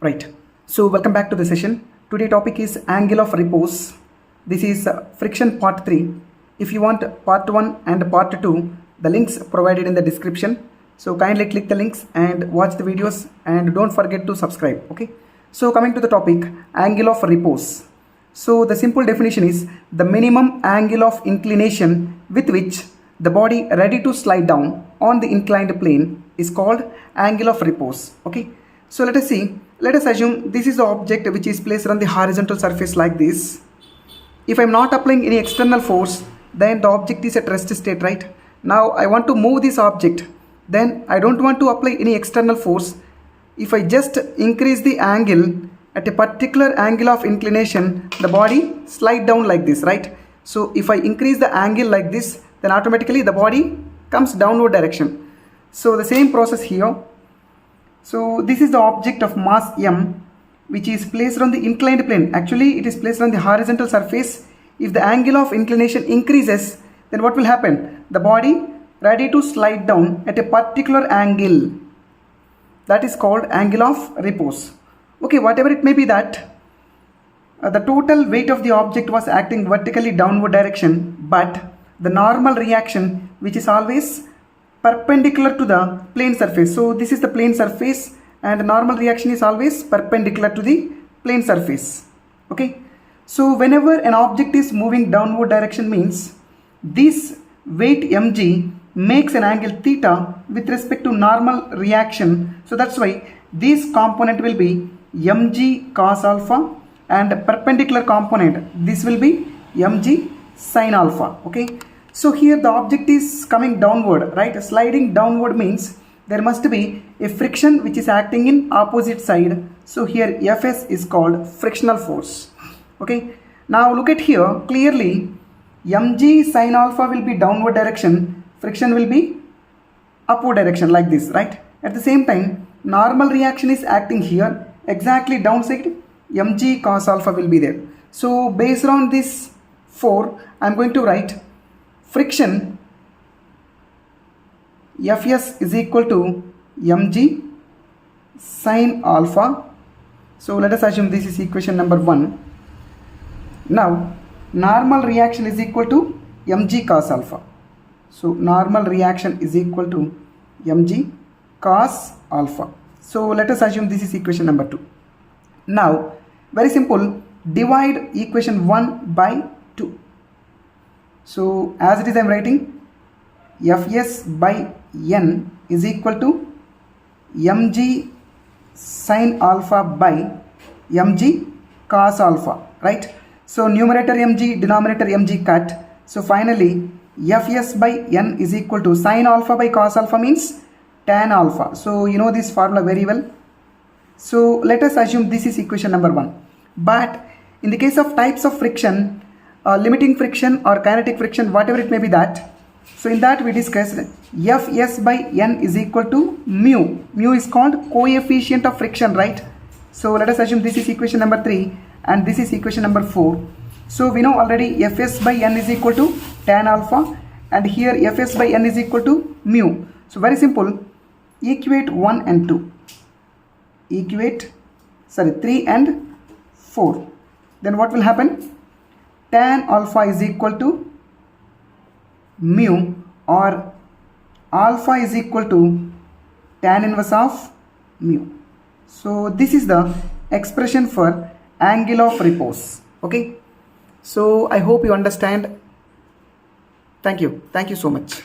Right. So welcome back to the session. Today topic is angle of repose. This is friction part 3. If you want part 1 and part 2, the links provided in the description. So kindly click the links and watch the videos and don't forget to subscribe. Okay. So coming to the topic, angle of repose. So the simple definition is the minimum angle of inclination with which the body ready to slide down on the inclined plane is called angle of repose. Okay. So let us see. Let us assume this is the object which is placed on the horizontal surface like this. If I am not applying any external force, then the object is at rest state, right? Now I want to move this object. Then I don't want to apply any external force. If I just increase the angle at a particular angle of inclination, the body slide down like this, right? So if I increase the angle like this, then automatically the body comes downward direction. So the same process here. So this is the object of mass m which is placed on the inclined plane. Actually it is placed on the horizontal surface. If the angle of inclination increases, then what will happen? The body ready to slide down at a particular angle. That is called angle of repose. Okay, whatever it may be that the total weight of the object was acting vertically downward direction, but the normal reaction, which is always perpendicular to the plane surface. So this is the plane surface and the normal reaction is always perpendicular to the plane surface. Okay. So whenever an object is moving downward direction means this weight mg makes an angle theta with respect to normal reaction. So that's why this component will be mg cos alpha and perpendicular component, this will be mg sin alpha. Okay. So here the object is coming downward, right? Sliding downward means there must be a friction which is acting in opposite side. So here Fs is called frictional force. Okay. Now look at here clearly, mg sin alpha will be downward direction, friction will be upward direction like this, right? At the same time, normal reaction is acting here, exactly downside, mg cos alpha will be there. So based on this 4, I am going to write friction Fs is equal to mg sin alpha. So let us assume this is equation number 1. Now normal reaction is equal to mg cos alpha. So normal reaction is equal to mg cos alpha. So let us assume this is equation number 2. Now very simple, divide equation 1 by 2. So as it is I am writing Fs by n is equal to mg sin alpha by mg cos alpha, right? So numerator mg, denominator mg cut. So finally Fs by n is equal to sin alpha by cos alpha means tan alpha. So you know this formula very well. So let us assume this is equation number 1. But in the case of types of friction, limiting friction or kinetic friction, whatever it may be that, so in that we discussed Fs by n is equal to mu. Mu is called coefficient of friction, right? So let us assume this is equation number 3 and this is equation number 4. So we know already Fs by n is equal to tan alpha and here Fs by n is equal to mu. So very simple, equate 1 and 2. Equate 3 and 4. Then what will happen? Tan alpha is equal to mu or alpha is equal to tan inverse of mu. So this is the expression for angle of repose. Okay. So I hope you understand. Thank you. Thank you so much.